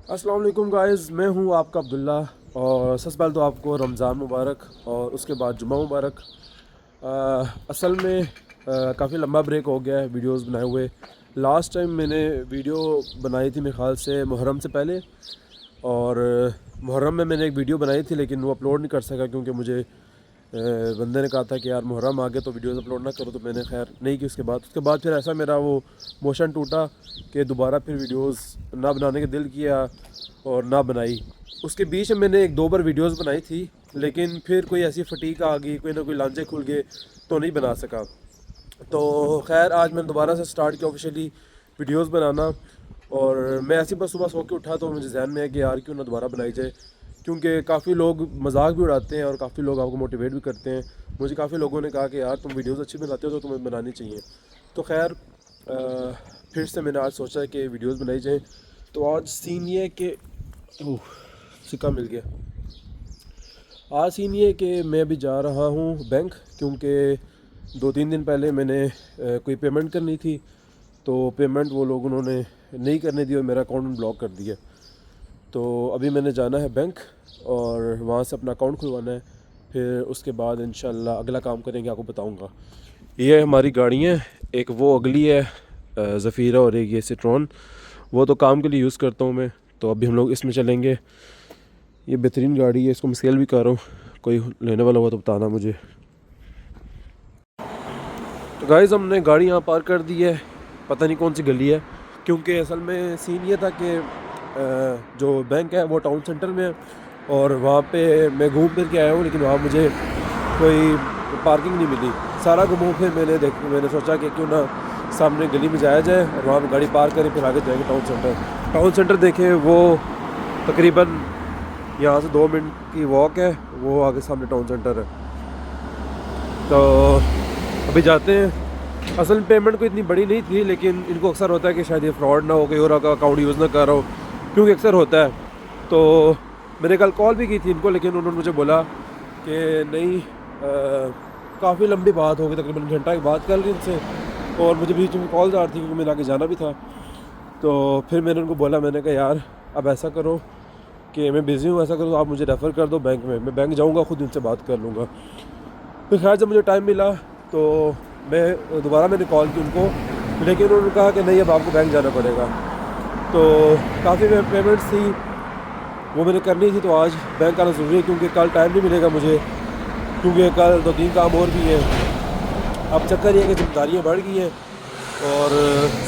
अस्सलाम वालेकुम गाइज़, मैं हूँ आपका अब्दुल्ला। और सबसे पहले तो आपको रमज़ान मुबारक और उसके बाद जुम्मा मुबारक। असल में काफ़ी लंबा ब्रेक हो गया है वीडियोस बनाए हुए। लास्ट टाइम मैंने वीडियो बनाई थी मेरे ख़्याल से मुहर्रम से पहले, और मुहर्रम में मैंने एक वीडियो बनाई थी लेकिन वो अपलोड नहीं कर सका क्योंकि मुझे बंदे ने कहा था कि यार मुहर्रम आ गया तो वीडियोस अपलोड ना करो, तो मैंने खैर नहीं की। उसके बाद फिर ऐसा मेरा वो मोशन टूटा कि दोबारा फिर वीडियोस ना बनाने का दिल किया और ना बनाई। उसके बीच में मैंने एक दो बार वीडियोस बनाई थी लेकिन फिर कोई ऐसी फटीक आ गई, कोई ना कोई लांचे खुल गए तो नहीं बना सका। तो खैर आज मैंने दोबारा से स्टार्ट किया ऑफिशियली वीडियोस बनाना। और मैं ऐसे ही बस सुबह सो के उठा तो मुझे ज़हन में है कि यार क्यों ना दोबारा बनाई जाए, क्योंकि काफ़ी लोग मजाक भी उड़ाते हैं और काफ़ी लोग आपको मोटिवेट भी करते हैं। मुझे काफ़ी लोगों ने कहा कि यार तुम वीडियोस अच्छी बनाते हो तो तुम्हें बनानी चाहिए। तो खैर फिर से मैंने आज सोचा कि वीडियोस बनाई जाए। तो आज सीन ये है कि ओह, सिक्का मिल गया। आज सीन ये है कि मैं अभी जा रहा हूँ बैंक, क्योंकि 2-3 दिन पहले मैंने कोई पेमेंट करनी थी, तो पेमेंट वो लोग उन्होंने नहीं करने दी और मेरा अकाउंट ब्लॉक कर दिया। तो अभी मैंने जाना है बैंक और वहाँ से अपना अकाउंट खुलवाना है। फिर उसके बाद इंशाल्लाह अगला काम करेंगे, आपको बताऊँगा। ये हमारी गाड़ी है, एक वो अगली है ज़फ़ीरा और एक ये सिट्रॉन। वो तो काम के लिए यूज़ करता हूँ मैं, तो अभी हम लोग इसमें चलेंगे। ये बेहतरीन गाड़ी है, इसको मैं सेल भी कर रहा हूँ, कोई लेने वाला हुआ तो बताना मुझे। तो गाइज़ हमने गाड़ी यहाँ पार्क कर दी है, पता नहीं कौन सी गली है, क्योंकि असल में सीन ये था कि जो बैंक है वो टाउन सेंटर में है और वहाँ पे मैं घूम फिर के आया हूँ, लेकिन वहाँ मुझे कोई पार्किंग नहीं मिली। सारा घूम फिर मैंने सोचा कि क्यों ना सामने गली में जाया जाए और वहाँ पे गाड़ी पार्क करें, फिर आगे जाएंगे टाउन सेंटर। टाउन सेंटर देखें वो तकरीबन यहाँ से 2 मिनट की वॉक है, वो आगे सामने टाउन सेंटर है। तो अभी जाते हैं। असल में पेमेंट को इतनी बड़ी नहीं थी, लेकिन इनको अक्सर होता है कि शायद ये फ्रॉड ना हो, कोई और अकाउंट यूज़ ना कर रहा हो, क्योंकि अक्सर होता है। तो मैंने कल कॉल भी की थी इनको, लेकिन उन्होंने मुझे बोला कि नहीं, काफ़ी लंबी बात हो गई, तकरीबन घंटा की बात कर ली इनसे, और मुझे बीच में कॉल आ रही थी क्योंकि मैंने आगे जाना भी था। तो फिर मैंने उनको बोला, मैंने कहा यार अब ऐसा करो कि मैं बिज़ी हूँ, ऐसा करो तो आप मुझे रेफ़र कर दो बैंक में, मैं बैंक जाऊँगा, ख़ुद उनसे बात कर लूँगा। फिर खैर जब मुझे टाइम मिला तो मैंने कॉल की उनको, लेकिन उन्होंने कहा कि नहीं अब आपको बैंक जाना पड़ेगा। तो काफ़ी पेमेंट्स थी वो मैंने करनी थी, तो आज बैंक आना ज़रूरी है क्योंकि कल टाइम नहीं मिलेगा मुझे, क्योंकि कल 2-3 काम और भी हैं। अब चक्कर ये है कि जिम्मेदारियाँ बढ़ गई हैं और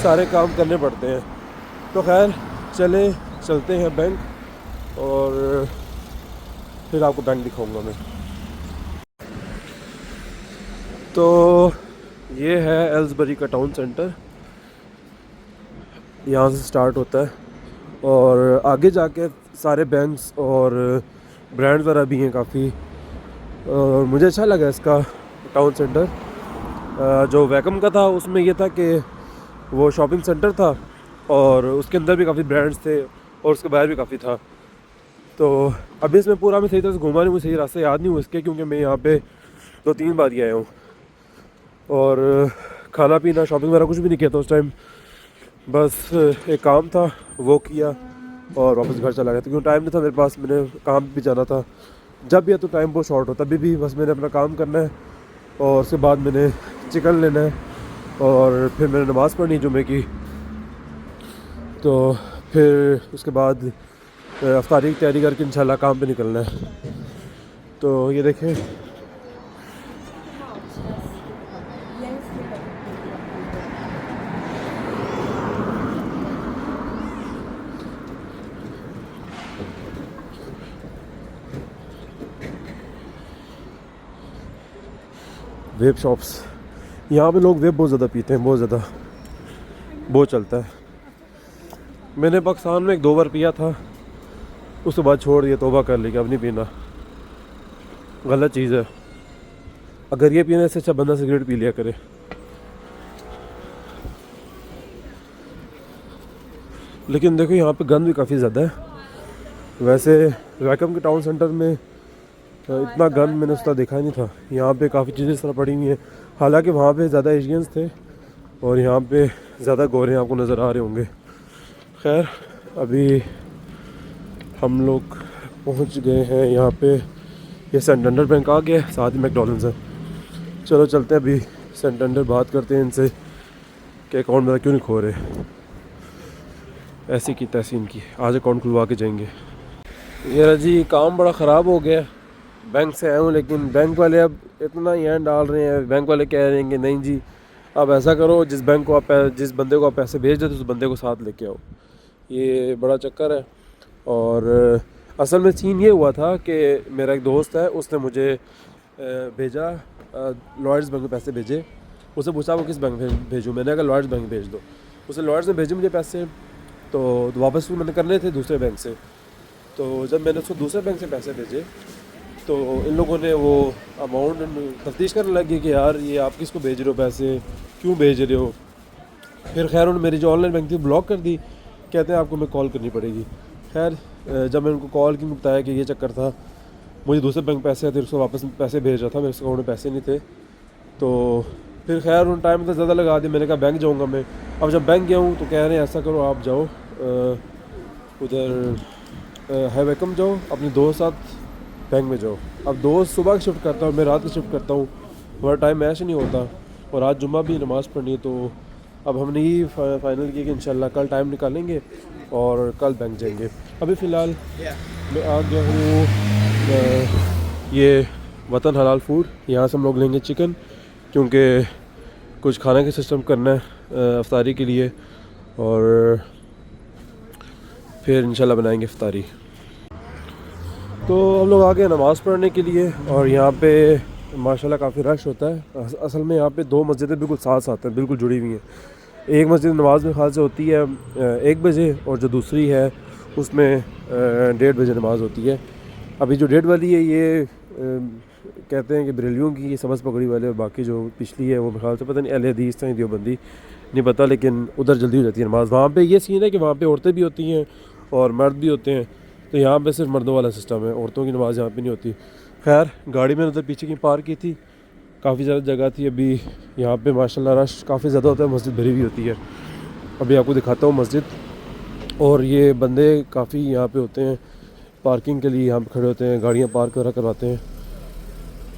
सारे काम करने पड़ते हैं। तो खैर चलते हैं बैंक और फिर आपको बैंक दिखाऊंगा मैं। तो ये है एल्सबरी का टाउन सेंटर, यहाँ से स्टार्ट होता है और आगे जाके सारे बैंक्स और ब्रांड्स वगैरह भी हैं काफ़ी। और मुझे अच्छा लगा इसका टाउन सेंटर। जो वैकम का था उसमें ये था कि वो शॉपिंग सेंटर था और उसके अंदर भी काफ़ी ब्रांड्स थे और उसके बाहर भी काफ़ी था। तो अभी इसमें पूरा मैं सही तरह से घूमा नहीं, मुझे सही रास्ते याद नहीं हुआ इसके, क्योंकि मैं यहाँ पे 2-3 बार ही आया हूँ और खाना पीना शॉपिंग वगैरह कुछ भी नहीं किया था उस टाइम। बस एक काम था वो किया और वापस घर चला गया था, क्योंकि टाइम नहीं था मेरे पास, मैंने काम भी जाना था। जब भी है तो टाइम बहुत शॉर्ट होता है। अभी भी बस मैंने अपना काम करना है और उसके बाद मैंने चिकन लेना है और फिर मैंने नमाज़ पढ़नी जुमे की। तो फिर उसके बाद अफ्तारी की तैयारी करके इंशाल्लाह काम पे निकलना है। तो ये देखें, वेब शॉप्स, यहाँ पे लोग वेब बहुत ज़्यादा पीते हैं, बहुत ज़्यादा बहुत चलता है। मैंने पाकिस्तान में 1-2 बार पिया था, उसके बाद छोड़ दिया, तौबा कर ली कि अब नहीं पीना, गलत चीज़ है। अगर ये पीने से अच्छा बंदा सिगरेट पी लिया करे। लेकिन देखो यहाँ पे गंद भी काफ़ी ज़्यादा है। वैसे वैकम के टाउन सेंटर में इतना गंद मैंने उसका देखा ही नहीं था। यहाँ पे काफ़ी चीज़ें इस तरह पड़ी हुई हैं, हालांकि वहाँ पे ज़्यादा एशियंस थे और यहाँ पे ज़्यादा गोरे आपको नज़र आ रहे होंगे। खैर अभी हम लोग पहुंच गए हैं यहाँ पे। ये सेंटेंडर बैंक आ गया, साथ ही मैकडॉनल्ड्स है। चलो चलते हैं, अभी सेंटेंडर बात करते हैं इनसे कि अकाउंट मेरा क्यों नहीं खो रहे। ऐसी की तैसी इनकी, आज अकाउंट खुलवा के जाएंगे। ये जी काम बड़ा ख़राब हो गया। बैंक से आया हूँ लेकिन बैंक वाले अब इतना ही हैंड डाल रहे हैं। बैंक वाले कह रहे हैं कि नहीं जी, अब ऐसा करो, जिस बंदे को आप पैसे भेज देते उस बंदे को साथ लेके आओ। ये बड़ा चक्कर है। और असल में सीन ये हुआ था कि मेरा एक दोस्त है, उसने मुझे भेजा लॉयड्स बैंक में पैसे भेजे। उससे पूछा वो किस बैंक में भेजूँ, मैंने कहा लॉयड्स बैंक भेज दो। उसने लॉयड्स में भेजे मुझे पैसे, तो वापस मैंने करने थे दूसरे बैंक से। तो जब मैंने उसको दूसरे बैंक से पैसे भेजे तो इन लोगों ने वो अमाउंट तफ्तीश करने लगी कि यार ये आप किसको भेज रहे हो, पैसे क्यों भेज रहे हो। फिर खैर उन्होंने मेरी जो ऑनलाइन बैंक थी ब्लॉक कर दी, कहते हैं आपको मैं कॉल करनी पड़ेगी। खैर जब मैंने उनको कॉल की, बताया कि ये चक्कर था, मुझे दूसरे बैंक पैसे थे, उसको वापस पैसे भेज रहा था, मेरे अकाउंट में पैसे नहीं थे। तो फिर खैर उन्होंने टाइम तो ज़्यादा लगा दिया। मैंने कहा बैंक जाऊँगा मैं। अब जब बैंक गया हूँ तो कह रहे हैं ऐसा करो, आप जाओ उधर है वेलकम, जाओ अपने दोस्त साथ बैंक में जाओ। अब दोस्त सुबह की शिफ्ट करता हूँ, मैं रात की शिफ्ट करता हूँ, हमारा टाइम मैच नहीं होता। और आज जुम्मा भी नमाज़ पढ़नी है, तो अब हमने ही फाइनल किया कि इंशाल्लाह कल टाइम निकालेंगे और कल बैंक जाएंगे। अभी फ़िलहाल मैं आ गया हूँ ये वतन हलाल फूड, यहाँ से हम लोग लेंगे चिकन, क्योंकि कुछ खाने का सिस्टम करना है इफ्तारी के लिए, और फिर इंशाल्लाह बनाएंगे इफ्तारी। तो हम लोग आ गए नमाज़ पढ़ने के लिए, और यहाँ पे माशाल्लाह काफ़ी रश होता है। असल में यहाँ पे दो मस्जिदें बिल्कुल साथ साथ हैं, बिल्कुल जुड़ी हुई हैं। एक मस्जिद नमाज़ में ख्याल से होती है 1 बजे, और जो दूसरी है उसमें 1:30 बजे नमाज़ होती है। अभी जो 1:30 वाली है ये कहते हैं कि बरेलियों की, ये सबस पगड़ी वाले, और बाकी जो पिछली है वो मेरे ख्याल से पता नहीं अहले हदीस हैं देवबंदी, नहीं पता, लेकिन उधर जल्दी हो जाती है नमाज़। वहाँ पे ये सीन है कि वहाँ पे औरतें भी होती हैं और मर्द भी होते हैं, तो यहाँ पे सिर्फ मर्दों वाला सिस्टम है, औरतों की नमाज़ यहाँ पे नहीं होती। खैर गाड़ी मैंने उधर पीछे की पार्क की थी, काफ़ी ज़्यादा जगह थी। अभी यहाँ पे माशाल्लाह रश काफ़ी ज़्यादा होता है, मस्जिद भरी हुई होती है। अभी आपको दिखाता हूँ मस्जिद, और ये बंदे काफ़ी यहाँ पे होते हैं पार्किंग के लिए, यहाँ पे खड़े होते हैं, गाड़ियाँ पार्क वगैरह करवाते हैं।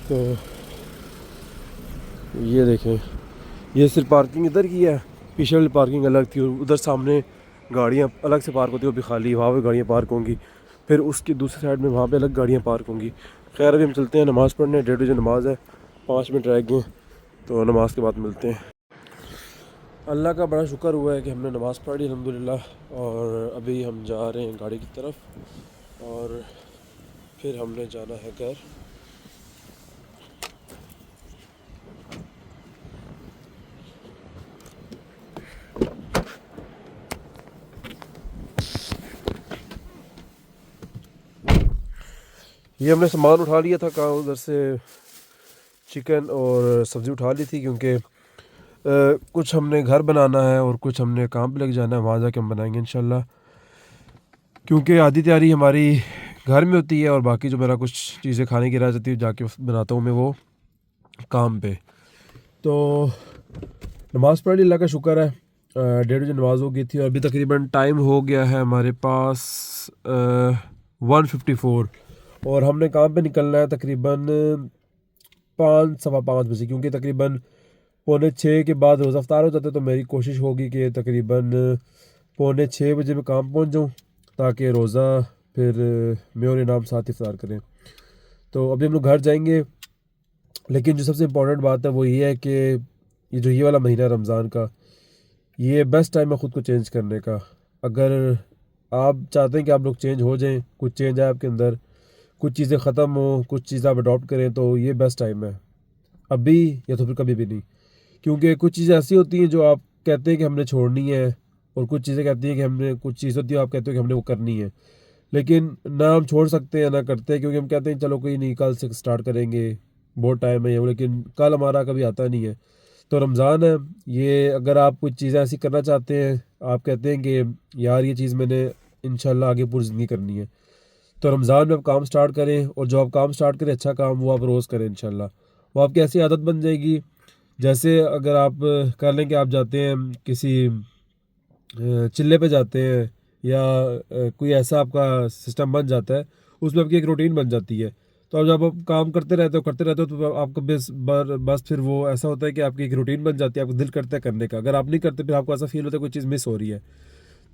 तो ये देखें, ये सिर्फ पार्किंग इधर की है, पीछे वाली पार्किंग अलग थी, और उधर सामने गाड़ियाँ अलग से पार्क होती है, वो भी खाली, वहाँ पे गाड़ियाँ पार्क होंगी। फिर उसकी दूसरी साइड में वहाँ पे अलग गाड़ियाँ पार्क होंगी। खैर अभी हम चलते हैं नमाज़ पढ़ने, 1:30 बजे नमाज़ है, 5 मिनट रह गए, तो नमाज़ के बाद मिलते हैं। अल्लाह का बड़ा शुक्र हुआ है कि हमने नमाज़ पढ़ी अल्हम्दुलिल्लाह, और अभी हम जा रहे हैं गाड़ी की तरफ, और फिर हमने जाना है घर। ये हमने सामान उठा लिया था, कहाँ उधर से चिकन और सब्ज़ी उठा ली थी, क्योंकि कुछ हमने घर बनाना है और कुछ हमने काम पे लग जाना है, वहाँ जाके हम बनाएंगे इंशाल्लाह। क्योंकि आधी तैयारी हमारी घर में होती है, और बाकी जो मेरा कुछ चीज़ें खाने की रह जाती है जाके बनाता हूँ मैं वो काम पे। तो नमाज़ पढ़ ली, अल्लाह का शुक्र है। 1:30 बजे नमाज़ हो गई थी, और अभी तकरीबन टाइम हो गया है हमारे पास 1:54, और हमने काम पे निकलना है तकरीबन 5 सवा 5 बजे, क्योंकि तकरीबन 5:45 के बाद रोज़ा अफ्तार हो जाता है। तो मेरी कोशिश होगी कि तकरीबन 5:45 बजे मैं काम पहुंच जाऊं, ताकि रोज़ा फिर मैं और इनाम साथ इफ्तार करें। तो अभी हम लोग घर जाएंगे, लेकिन जो सबसे इम्पोर्टेंट बात है वो ये है कि ये वाला महीना रमज़ान का, ये बेस्ट टाइम है ख़ुद को चेंज करने का। अगर आप चाहते हैं कि आप लोग चेंज हो जाएं, कुछ चेंज आए आपके अंदर, कुछ चीज़ें ख़त्म हो, कुछ चीज़ें आप अडॉप्ट करें, तो ये बेस्ट टाइम है अभी, या तो फिर कभी भी नहीं। क्योंकि कुछ चीज़ें ऐसी होती हैं जो आप कहते हैं कि हमने छोड़नी है, और कुछ चीज़ें कहती हैं कि हमने, कुछ चीज़ होती है आप कहते हो कि हमने वो करनी है, लेकिन ना हम छोड़ सकते हैं ना करते हैं, क्योंकि हम कहते हैं चलो कोई नहीं कल से स्टार्ट करेंगे, बहुत टाइम है ये, लेकिन कल हमारा कभी आता नहीं है। तो रमज़ान है ये, अगर आप कुछ चीज़ें ऐसी करना चाहते हैं, आप कहते हैं कि यार ये चीज़ मैंने इंशाल्लाह आगे पूरी ज़िंदगी करनी है, तो रमज़ान में आप काम स्टार्ट करें, और जो आप काम स्टार्ट करें अच्छा काम, वो आप रोज़ करें इंशाल्लाह। वो आपकी ऐसी आदत बन जाएगी। जैसे अगर आप कर लें कि आप जाते हैं किसी चिल्ले पे जाते हैं या कोई ऐसा आपका सिस्टम बन जाता है, उसमें आपकी एक रूटीन बन जाती है। तो अब जब आप काम करते रहते हो तो आपको बस फिर वो ऐसा होता है कि आपकी एक रूटीन बन जाती है, आपको दिल करता है करने का। अगर आप नहीं करते फिर आपको ऐसा फील होता है कोई चीज़ मिस हो रही है।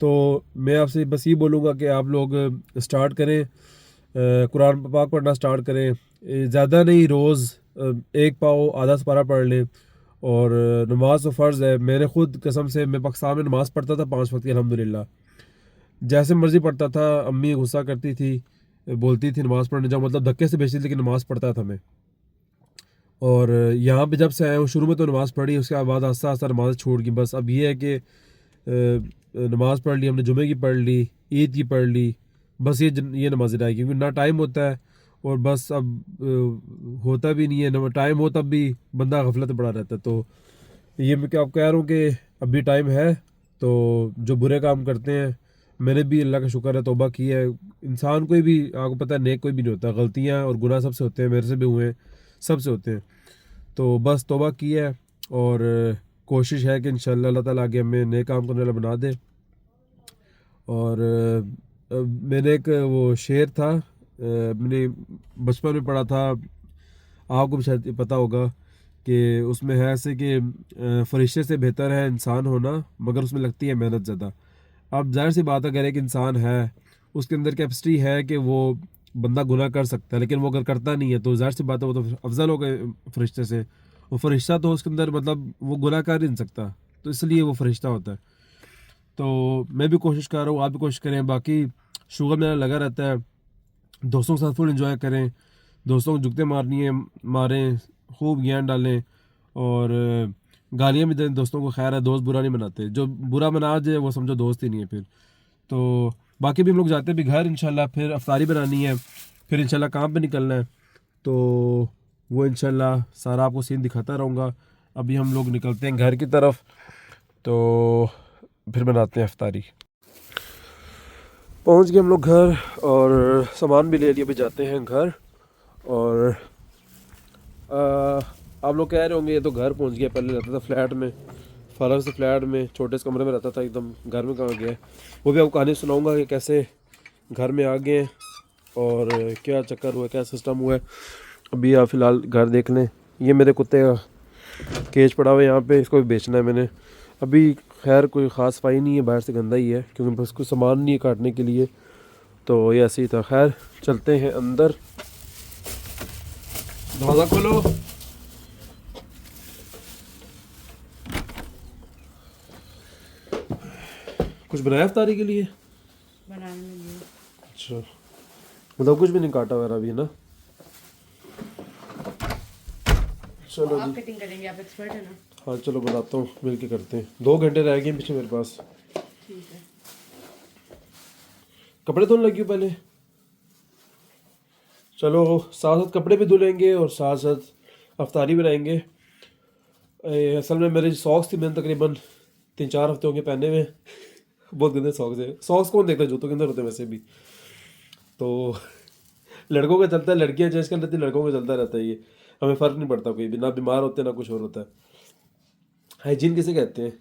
तो मैं आपसे बस ये बोलूँगा कि आप लोग स्टार्ट करें, कुरान पाक पढ़ना स्टार्ट करें। ज़्यादा नहीं, रोज़ एक पाव आधा सपारा पढ़ लें। और नमाज तो फ़र्ज़ है। मैंने ख़ुद कसम से मैं पाकिस्तान में नमाज़ पढ़ता था 5 वक्त की, अल्हम्दुलिल्लाह। जैसे मर्ज़ी पढ़ता था, अम्मी गुस्सा करती थी, बोलती थी नमाज़ पढ़ने जाओ, मतलब धक्के से भेजती थी, लेकिन नमाज़ पढ़ता था मैं। और यहाँ पे जब से आया हूँ, शुरू में तो नमाज़ पढ़ी, उसके बाद आस्ता आस्ता नमाज़ छूट गई। बस अब ये है कि नमाज़ पढ़ ली हमने, जुमे की पढ़ ली, ईद की पढ़ ली, बस ये नमाज़ें रह गई, क्योंकि ना टाइम होता है और बस अब होता भी नहीं है। ना टाइम हो तब भी बंदा गफलत में पड़ा रहता है। तो ये मैं क्या आप कह रहा हूँ कि अभी टाइम है। तो जो बुरे काम करते हैं, मैंने भी अल्लाह का शुक्र है तौबा की है। इंसान कोई भी, आपको पता है, नेक कोई भी नहीं होता, गलतियाँ और गुनाह सबसे होते हैं, मेरे से भी हुए हैं, सबसे होते हैं। तो बस तौबा की है और कोशिश है कि इंशाअल्लाह अल्लाह ताला आगे हमें नए काम करने वाला बना दे। और मैंने एक वो शेर था, मैंने बचपन में पढ़ा था, आपको भी शायद पता होगा, कि उसमें है ऐसे कि फरिश्ते से बेहतर है इंसान होना, मगर उसमें लगती है मेहनत ज़्यादा। अब जाहिर सी बात है, अगर एक इंसान है, उसके अंदर कैपेसिटी है कि वो बंदा गुनाह कर सकता है, लेकिन वो अगर करता नहीं है तो जाहिर सी बात है वो तो अफजल हो गए फरिश्ते से। वो फरिश्ता तो उसके अंदर मतलब वो गुनाह कर ही नहीं सकता, तो इसलिए वो फरिश्ता होता है। तो मैं भी कोशिश कर रहा हूँ, आप भी कोशिश करें। बाकी शुगर मेरा लगा रहता है, दोस्तों के साथ फुल एंजॉय करें, दोस्तों को जुगते मारनी है मारें, खूब ज्ञान डालें और गालियाँ भी दें दोस्तों को। खैर है, दोस्त बुरा नहीं मनाते, जो बुरा मना जाए वो समझो दोस्त ही नहीं है फिर। तो बाकी भी हम लोग जाते हैं भी घर इंशाल्लाह, फिर अफ्तारी बनानी है, फिर इंशाल्लाह काम पे निकलना है। तो वो इंशाल्लाह सारा आपको सीन दिखाता रहूँगा। अभी हम लोग निकलते हैं घर की तरफ, तो फिर बनाते हैं अफ्तारी। पहुंच गए हम लोग घर और सामान भी ले लिया, अभी जाते हैं घर। और आप लोग कह रहे होंगे ये तो घर पहुंच गया, पहले रहता था फ्लैट में, फर्क से फ्लैट में छोटे से कमरे में रहता था, एकदम घर में कहाँ गया। वो भी आपको कहानी सुनाऊंगा कि कैसे घर में आ गए और क्या चक्कर हुआ, क्या सिस्टम हुआ है। अभी आप फ़िलहाल घर देख लें, ये मेरे कुत्ते का केज पड़ा हुआ है यहाँ पे, इसको भी बेचना है मैंने। अभी खैर कोई ख़ास सफाई नहीं है, बाहर से गंदा ही है, क्योंकि बस कोई सामान नहीं है काटने के लिए, तो ये ऐसे ही था। खैर चलते हैं अंदर, दरवाज़ा खोलो। कुछ बनाया इफ्तारी के लिए? बनाने में अच्छा, मतलब कुछ भी नहीं काटा वगैरह अभी ना? चलो आप जी, कटिंग करेंगे, आप एक्सपर्ट है ना। हाँ चलो बताता हूँ, मिल के करते हैं। 2 घंटे रह गए पीछे मेरे पास। ठीक है। कपड़े धोने लगी हूँ पहले, चलो साथ साथ कपड़े भी धुलेंगे और साथ साथ अफ्तारी बनाएंगे। असल में मेरी सॉक्स थी, मैंने तकरीबन 3-4 हफ्ते होंगे पहने हुए। बहुत गंदे सॉक्स है, सॉक्स कौन देखता है, जूतों के अंदर होते हैं वैसे भी। तो लड़कों का चलता है, लड़कियां चेंज कर लेती, लड़कों का चलता रहता है ये, हमें फ़र्क नहीं पड़ता कोई भी, ना बीमार होते ना कुछ और होता है। हाइजीन किसे कहते हैं?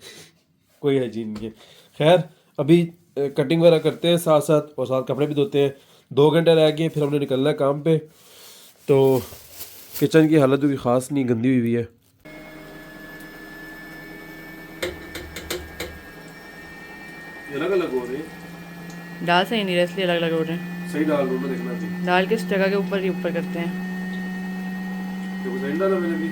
कोई हाइजीन नहीं है। खैर अभी कटिंग वगैरह करते हैं साथ साथ, और साथ कपड़े भी धोते हैं। 2 घंटे रह गए, फिर हमने निकलना है काम पे। तो किचन की हालत भी ख़ास नहीं, गंदी हुई हुई है। अलग अलग हो रहे हैं, दाल सही नहीं रहा इसलिए अलग अलग हो रहे हैं। सही डाल दूँ मैं, देखना थी। दाल किस जगह के ऊपर ही ऊपर करते हैं। देखो सही डाला मैंने भी।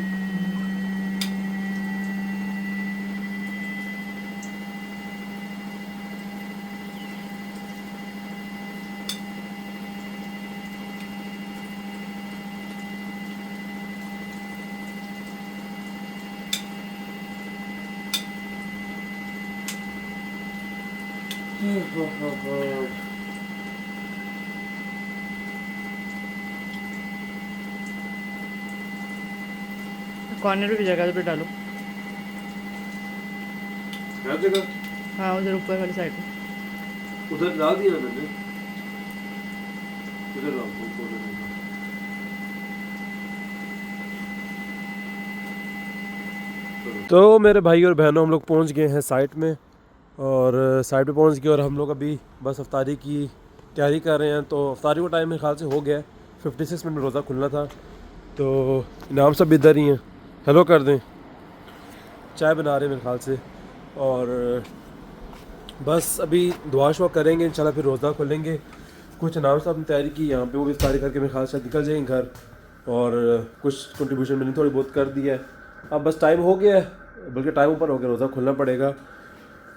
कॉर्नर पे जगह पे डालो। हर जगह हाँ, उधर ऊपर वाली साइड पे। उधर डाल दिया मैंने, उधर डाल दूँ कॉर्नर में। तो मेरे भाई और बहनों, हम लोग पहुंच गए हैं साइट में और साइड पे पहुंच गए और हम लोग अभी बस अफ्तारी की तैयारी कर रहे हैं। तो अफ्तारी का टाइम मेरे ख्याल से हो गया है, 56 मिनट रोज़ा खुलना था। तो इनाम सब इधर ही हैं, हेलो कर दें, चाय बना रहे हैं मेरे ख्याल से। और बस अभी दुआ शुआ करेंगे इंशाल्लाह, फिर रोज़ा खोलेंगे। कुछ इनाम से अपनी तैयारी की यहाँ पे, वो भी इफ्तारी करके मेरे ख्याल से निकल जाएंगे घर। और कुछ कंट्रीब्यूशन मैंने थोड़ी बहुत कर दी है। अब बस टाइम हो गया है, बल्कि टाइम ऊपर हो गया, रोज़ा खुलना पड़ेगा।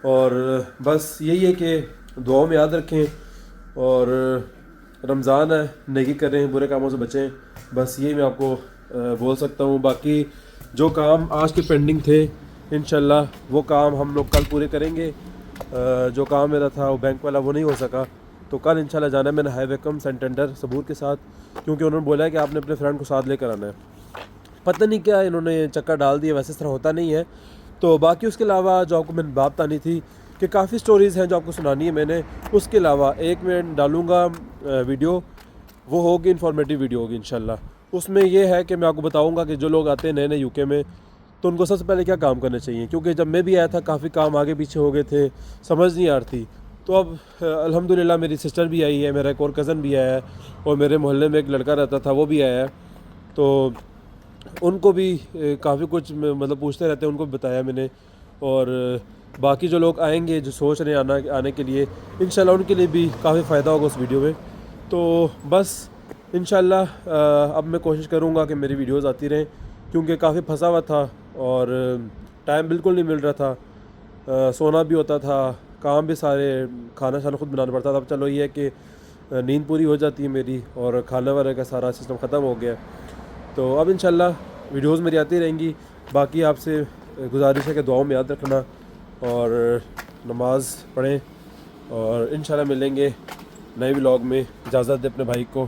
और बस यही है कि दुआओं में याद रखें और रमज़ान है, नेकी करें, बुरे कामों से बचें। बस यही मैं आपको बोल सकता हूँ। बाकी जो काम आज के पेंडिंग थे इंशाल्लाह वो काम हम लोग कल पूरे करेंगे। जो काम मेरा था वो बैंक वाला वो नहीं हो सका, तो कल इंशाल्लाह जाना है मैंने हाईवे कम सेंटेंडर सबूर के साथ, क्योंकि उन्होंने बोला है कि आपने अपने फ्रेंड को साथ लेकर आना है। पता नहीं क्या इन्होंने चक्कर डाल दिया, वैसे इस तरह होता नहीं है। तो बाकी उसके अलावा जो आपको मैंने बात बतानी थी कि काफ़ी स्टोरीज़ हैं जो आपको सुनानी है मैंने। उसके अलावा एक मैं डालूँगा वीडियो, वो होगी इन्फॉर्मेटिव वीडियो होगी इंशाल्लाह। उसमें ये है कि मैं आपको बताऊँगा कि जो लोग आते हैं नए नए यूके में, तो उनको सबसे पहले क्या काम करने चाहिए। क्योंकि जब मैं भी आया था काफ़ी काम आगे पीछे हो गए थे, समझ नहीं आ रही थी। तो अब अल्हम्दुलिल्लाह मेरी सिस्टर भी आई है, मेरा एक और कज़न भी आया है, और मेरे मोहल्ले में एक लड़का रहता था वो भी आया है। तो उनको भी काफ़ी कुछ मतलब पूछते रहते हैं, उनको भी बताया मैंने। और बाकी जो लोग आएंगे जो सोच रहे हैं आने के लिए, इंशाल्लाह उनके लिए भी काफ़ी फ़ायदा होगा उस वीडियो में। तो बस इंशाल्लाह अब मैं कोशिश करूँगा कि मेरी वीडियोज़ आती रहें, क्योंकि काफ़ी फंसा हुआ था और टाइम बिल्कुल नहीं मिल रहा था। सोना भी होता था, काम भी सारे, खाना शाना खुद बनाना पड़ता था। अब चलो ये है कि नींद पूरी हो जाती है मेरी और खाना वाले का सारा सिस्टम ख़त्म हो गया। तो अब इंशाल्लाह वीडियोस मेरी आती रहेंगी। बाकी आपसे गुजारिश है कि दुआओं में याद रखना और नमाज़ पढ़ें, और इंशाल्लाह मिलेंगे नए व्लॉग में। इजाज़त दे अपने भाई को।